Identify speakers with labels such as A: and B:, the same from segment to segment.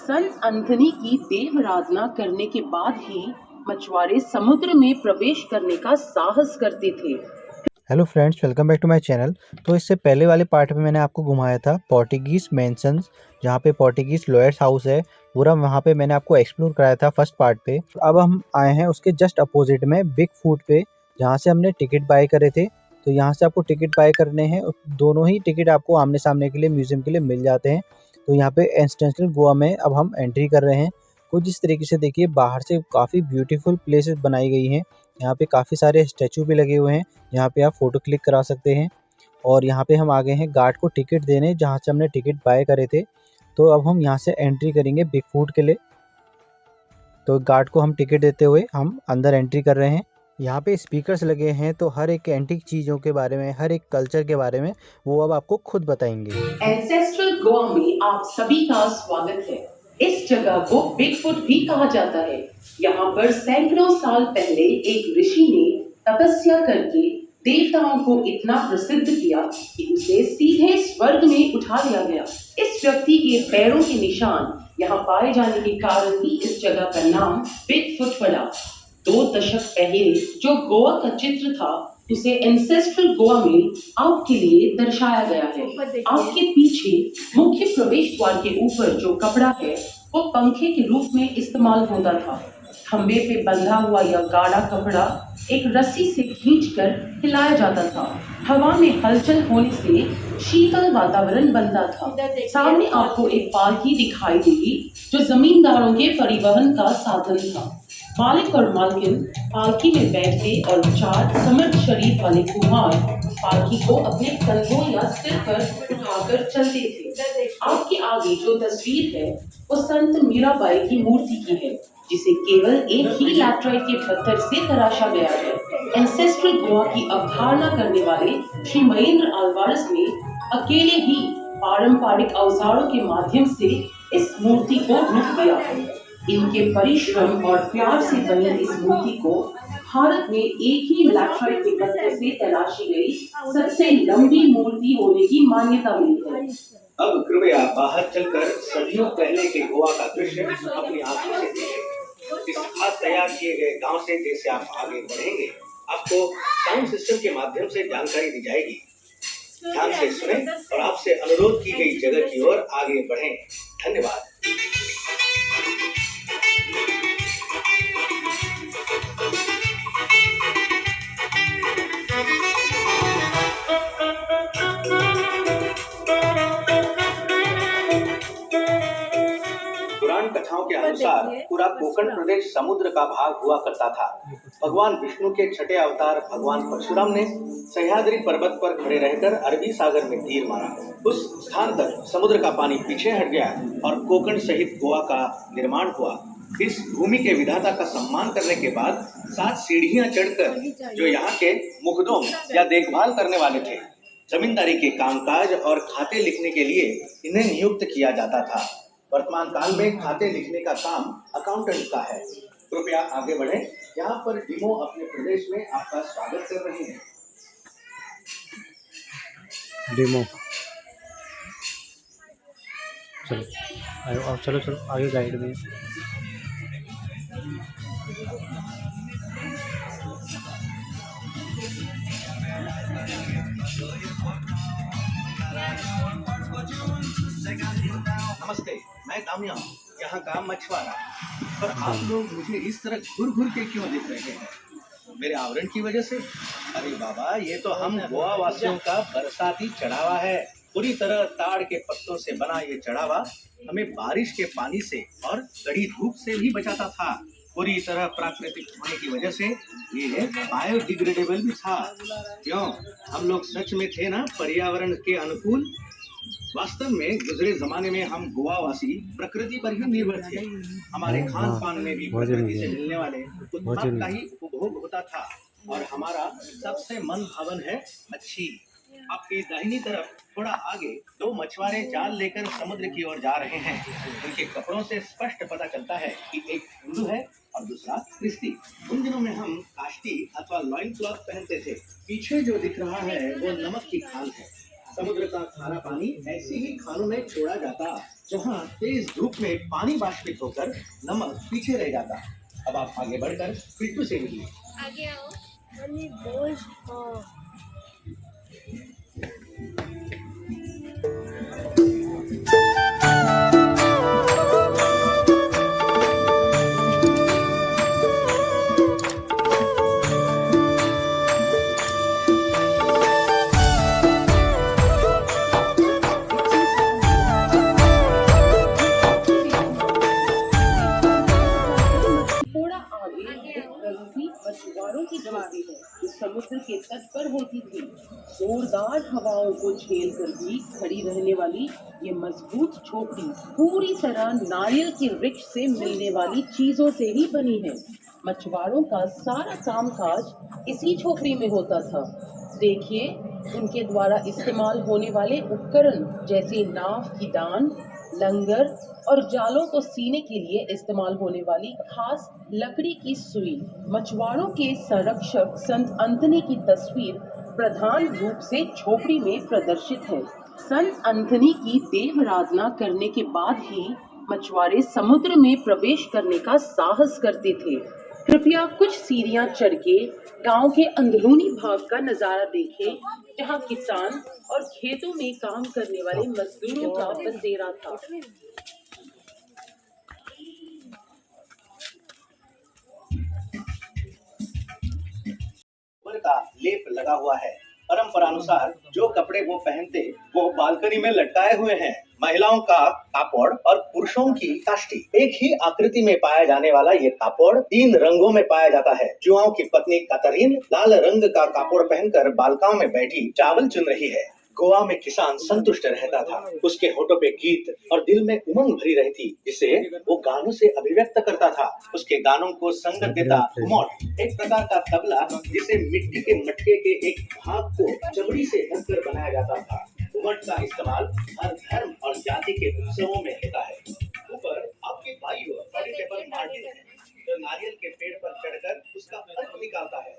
A: संत अंथनी की देवाराधना करने के बाद ही मछुआरे समुद्र में प्रवेश करने का साहस करते थे।
B: Hello friends, welcome back to my channel. तो इससे पहले वाले पार्ट में मैंने आपको घुमाया था पोर्टुगीज़ मैंसन्स, जहाँ पे पोर्टुगीज़ लॉयर्स हाउस है। पूरा वहाँ पे मैंने आपको एक्सप्लोर कराया था फर्स्ट पार्ट पे। अब हम आए हैं उसके जस्ट अपोजिट में बिग फूट पे, जहाँ से हमने टिकट बाय करे थे। तो यहाँ से आपको टिकट बाय करने हैं, दोनों ही टिकट आपको आमने सामने के लिए म्यूजियम के लिए मिल जाते हैं। तो यहाँ पे इंटरनेशनल गोवा में अब हम एंट्री कर रहे हैं। कुछ इस तरीके से देखिए, बाहर से काफ़ी ब्यूटीफुल प्लेसेस बनाई गई हैं। यहाँ पे काफ़ी सारे स्टैचू भी लगे हुए हैं, यहाँ पे आप फ़ोटो क्लिक करा सकते हैं। और यहाँ पे हम आ गए हैं गार्ड को टिकट देने, जहाँ से हमने टिकट बाय करे थे। तो अब हम यहाँ से एंट्री करेंगे बिग फूट के लिए। तो गार्ड को हम टिकट देते हुए हम अंदर एंट्री कर रहे हैं। यहाँ पे स्पीकर्स लगे हैं, तो हर एक एंटीक चीज़ों के बारे में, हर एक कल्चर के बारे में वो अब आपको खुद बताएंगे।
A: एंसेस्ट्रल गोवा में आप सभी का स्वागत है। इस जगह को बिग फुट भी कहा जाता है। यहाँ पर सैकड़ों साल पहले एक ऋषि ने तपस्या करके देवताओं को इतना प्रसिद्ध किया कि उसे सीधे स्वर्ग में उठा लिया गया। इस व्यक्ति के पैरों के निशान यहाँ पाए जाने के कारण ही इस जगह का नाम बिग फुट पड़ा। 2 दशक पहले जो गोवा का चित्र था, उसे एंसेस्ट्रल गोवा में आपके लिए दर्शाया गया है। आपके पीछे मुख्य प्रवेश द्वार के ऊपर जो कपड़ा है, वो पंखे के रूप में इस्तेमाल होता था। खंबे पे बंधा हुआ यह गाढ़ा कपड़ा एक रस्सी से खींचकर हिलाया जाता था। हवा में हलचल होने से शीतल वातावरण बनता था। सामने आपको एक पालकी दिखाई देगी, जो जमींदारों के परिवहन का साधन था। मालिक और मालकिन पालकी में बैठते और 4 समर्थ शरीर वाले कुम्हार पालकी को अपने कंधों या सिर पर उठाकर चलते थे। आपके आगे जो तस्वीर है, वो संत मीराबाई की मूर्ति की है, जिसे केवल एक ही लैटराइट के पत्थर से तराशा गया है। एंसेस्ट्रल गोवा की अवधारणा करने वाले श्री महेंद्र अल्वारेस ने अकेले ही पारंपरिक औजारों के माध्यम से इस मूर्ति को रूप दिया है। इनके परिश्रम और प्यार से बनी इस मूर्ति को भारत में एक ही लैटराइट के पत्थर से तराशी गई सबसे लंबी मूर्ति होने की मान्यता मिली है।
C: अब कृपया बाहर चलकर सदियों पहले के गोवा का दृश्य अपनी आंखों से देखें। इस खास तैयार किए गए गांव से जैसे आप आगे बढ़ेंगे, आपको साउंड सिस्टम के माध्यम से जानकारी दी जाएगी। ध्यान से सुने और आपसे अनुरोध की गई जगह की ओर आगे बढ़ें। धन्यवाद। पुराण कथाओं के अनुसार पूरा कोकण प्रदेश समुद्र का भाग हुआ करता था। भगवान विष्णु के छठे अवतार भगवान परशुराम ने सह्याद्री पर्वत पर खड़े रहकर अरबी सागर में तीर मारा। उस स्थान तक समुद्र का पानी पीछे हट गया और कोकण सहित गोवा का निर्माण हुआ। इस भूमि के विधाता का सम्मान करने के बाद 7 सीढ़ियां चढ़कर जो यहाँ के मुखदोम या देखभाल करने वाले थे, जमींदारी के कामकाज और खाते लिखने के लिए इन्हें नियुक्त किया जाता था। वर्तमान काल में खाते लिखने का काम अकाउंटेंट का है। कृपया आगे बढ़ें। यहाँ पर डीमो अपने प्रदेश में आपका स्वागत कर रहे हैं।
B: डेमो चलो आयो, अब चलो आगे गाइड में।
C: नमस्ते, मैं काम्या हूँ, यहाँ का मछुआरा। पर आप लोग मुझे इस तरह घूर के क्यों दिख रहे हैं? मेरे आवरण की वजह से? अरे बाबा, ये तो हम गोवा वासियों का बरसाती चढ़ावा है। पूरी तरह ताड़ के पत्तों से बना ये चढ़ावा हमें बारिश के पानी से और कड़ी धूप से भी बचाता था। पूरी तरह प्राकृतिक होने की वजह से ये बायोडिग्रेडेबल भी था। क्यों, हम लोग सच में थे ना पर्यावरण के अनुकूल? वास्तव में गुजरे जमाने में हम गोवावासी प्रकृति पर ही निर्भर थे। हमारे खान पान में भी प्रकृति से मिलने वाले उत्पाद का ही उपभोग होता था और हमारा सबसे मन भावन है मच्छी। आपकी दाहिनी तरफ थोड़ा आगे 2 मछुआरे जाल लेकर समुद्र की ओर जा रहे हैं। उनके कपड़ों से स्पष्ट पता चलता है कि एक हिंदू है और दूसरा क्रिस्ती। उन दिनों में हम काष्टी अथवा लॉइन क्लॉथ पहनते थे। पीछे जो दिख रहा है वो नमक की खाल है। समुद्र का खारा पानी ऐसे ही खानों में छोड़ा जाता, जहाँ तेज धूप में पानी बाष्पित होकर नमक पीछे रह जाता। अब आप आगे बढ़कर पिट्ठू से मिलिए।
D: आगे आओ। मम्मी बोल।
A: थोड़ा आगे एक प्रगति मछुआरों की झोपड़ी है जो समुद्र के तट पर होती थी। जोरदार हवाओं को झेल कर भी खड़ी रहने वाली ये मजबूत झोपड़ी पूरी तरह नारियल के वृक्ष से मिलने वाली चीजों से ही बनी है। मछुआरों का सारा कामकाज इसी झोपड़ी में होता था। देखिए, उनके द्वारा इस्तेमाल होने वाले उपकरण जैसे नाव की दान, लंगर और जालों को सीने के लिए इस्तेमाल होने वाली खास लकड़ी की सुई। मछुआरों के संरक्षक संत अंथनी की तस्वीर प्रधान रूप से झोपड़ी में प्रदर्शित है। संत अंथनी की देवाराधना करने के बाद ही मछुआरे समुद्र में प्रवेश करने का साहस करते थे। कृपया कुछ सीढ़ियां चढ़ के गांव के अंदरूनी भाग का नजारा देखें, जहां किसान और खेतों में काम करने वाले मजदूरों का बसेरा था।
C: ऊपर का लेप लगा हुआ है। परंपरानुसार जो कपड़े वो पहनते वो बालकनी में लटकाए हुए हैं। महिलाओं का कापड़ और पुरुषों की काष्टी। एक ही आकृति में पाया जाने वाला ये कापड़ 3 रंगों में पाया जाता है। जुआओं की पत्नी कतरीन लाल रंग का कापड़ पहनकर बालकाओं में बैठी चावल चुन रही है। गोवा में किसान संतुष्ट रहता था। उसके होठों पे गीत और दिल में उमंग भरी रहती, जिसे वो गानों से अभिव्यक्त करता था। उसके गानों को संगत देता घुमौट, एक प्रकार का तबला जिसे मिट्टी के मटके के एक भाग को चमड़ी से ढककर बनाया जाता था। घुमट का इस्तेमाल हर धर्म और जाति के उत्सवों में होता है। ऊपर आपके भाई बड़े टेबल मार्टिन है, जो नारियल के पेड़ पर चढ़कर उसका अर्थ निकालता है।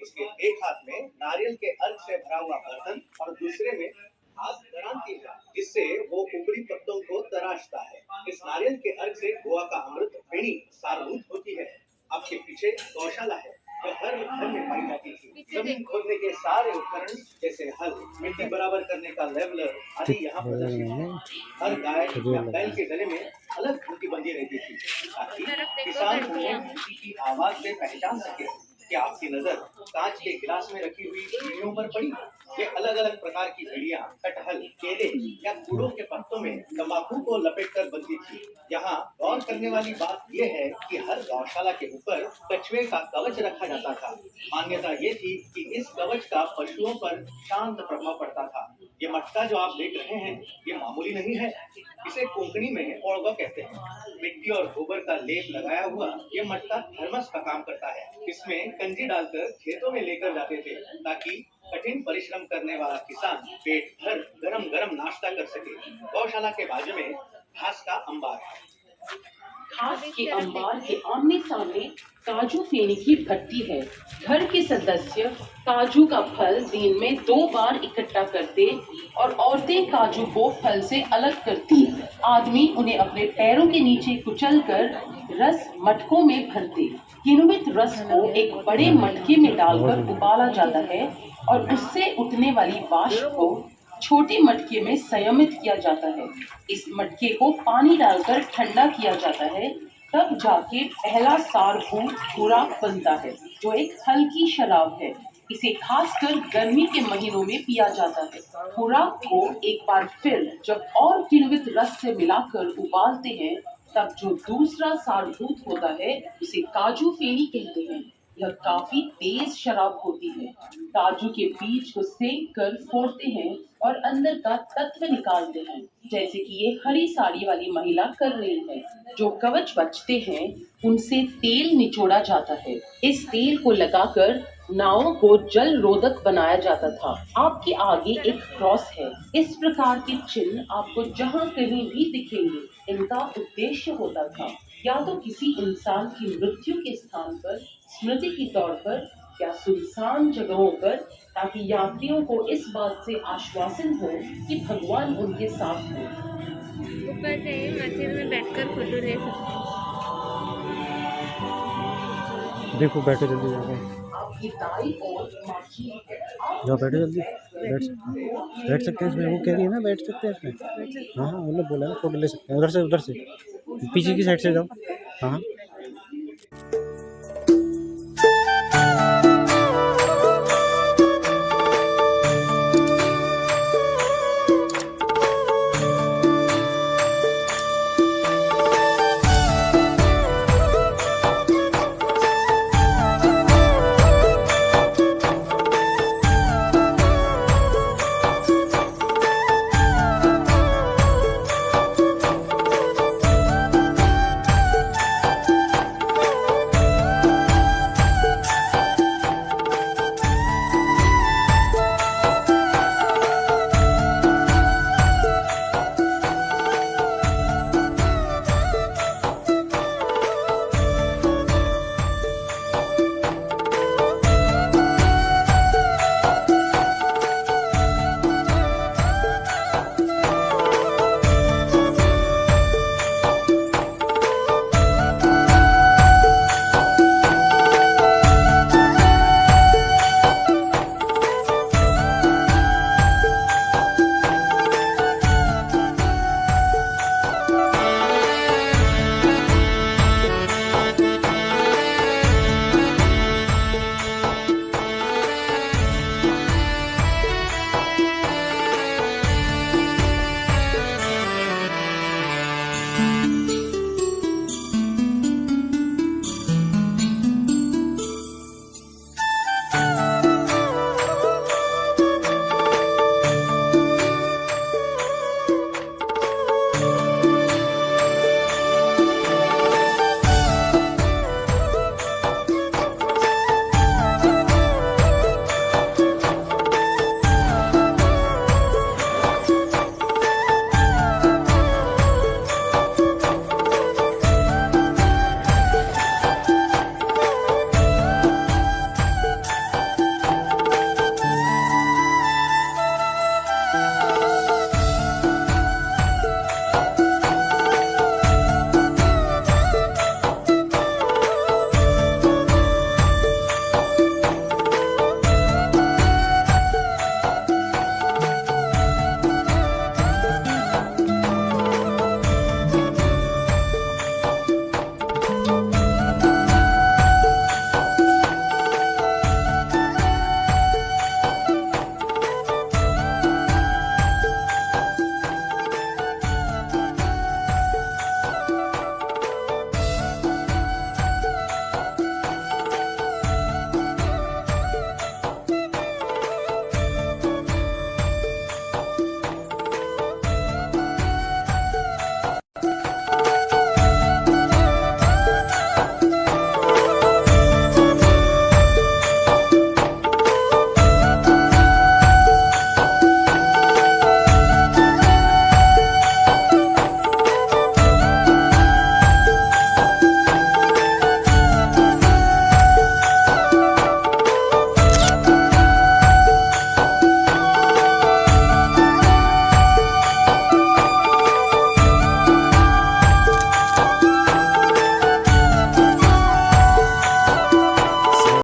C: उसके एक हाथ में नारियल के अर्क से भरा हुआ बर्तन और दूसरे में हाथ दरांती है, जिससे वो ऊपरी पत्तों को तराशता है। इस नारियल के अर्क से गोवा का अमृत फेणी सारभूत होती है। आपके पीछे गौशाला है, जो हर घर में पाई जाती थी। जमीन खोदने के सारे उपकरण जैसे हल, मिट्टी बराबर करने का लेवलर आदि यहाँ प्रदर्शित है। हर गाय या बैल के गले में अलग घंटी बंधी रहती थी, ताकि किसान उन्हें घंटी की आवाज से पहचान सके। क्या आपकी नजर कांच के गिलास में रखी हुई बीड़ियों पर पड़ी? ये अलग अलग प्रकार की बीड़ियां कटहल, केले या गुड़ों के पत्तों में तंबाकू को लपेटकर बनती थी। यहाँ गौर करने वाली बात यह है कि हर गौशाला के ऊपर कछुए का कवच रखा जाता था। मान्यता ये थी कि इस कवच का पशुओं पर शांत प्रभाव पड़ता था। ये मटका जो आप देख रहे हैं, ये मामूली नहीं है। इसे कोंकणी में ओड़गा कहते हैं। मिट्टी और गोबर का लेप लगाया हुआ ये मटका थर्मस का काम करता है। इसमें कंजी डालकर खेतों में लेकर जाते थे, ताकि कठिन परिश्रम करने वाला किसान पेट भर गरम गरम नाश्ता कर सके। गौशाला के बाजू में घास का अंबार है।
A: घास के अंबार के आमने सामने काजू फेनी की भट्टी है। घर के सदस्य काजू का फल दिन में 2 बार इकट्ठा करते और औरतें काजू को फल से अलग करती। आदमी उन्हें अपने पैरों के नीचे कुचलकर रस मटकों में भरते। किण्वित रस को एक बड़े मटके में डालकर उबाला जाता है और उससे उठने वाली वाष्प को छोटे मटके में संयमित किया जाता है। इस मटके को पानी डालकर ठंडा किया जाता है, तब जाके पहला सारभूत खुराक बनता है, जो एक हल्की शराब है। इसे खासकर गर्मी के महीनों में पिया जाता है। खुराक को एक बार फिर जब और किण्वित रस से मिलाकर उबालते हैं, तब जो दूसरा सारभूत होता है उसे काजू फेनी कहते हैं। यह काफी तेज शराब होती है। काजू के बीज को सेक कर फोड़ते हैं और अंदर का तत्व निकालते हैं, जैसे कि ये हरी साड़ी वाली महिला कर रही है। जो कवच बचते हैं उनसे तेल निचोड़ा जाता है। इस तेल को लगाकर नावों को जल रोधक बनाया जाता था। आपके आगे एक क्रॉस है। इस प्रकार के चिन्ह आपको जहाँ कहीं भी दिखेंगे, इनका उद्देश्य होता था या तो किसी इंसान की मृत्यु के स्थान पर, स्मृति के तौर पर, या सुनसान जगहों पर, ताकि यात्रियों को इस बात से आश्वासन हो कि भगवान उनके साथ हो।
D: ऊपर से मस्जिद में बैठकर फोटो ले सकते हैं।
B: देखो बैठो जल्दी जाके,
A: आपकी दाई ओर माची है। आप
B: जाओ बैठो जल्दी, बैठ सकते हैं इसमें, वो कह रही है ना बैठ सकते हैं इसमें। हाँ हाँ, उन्होंने बोला ना फोटो ले सकते हैं, उधर से पीछे की साइड से जाओ। हाँ हाँ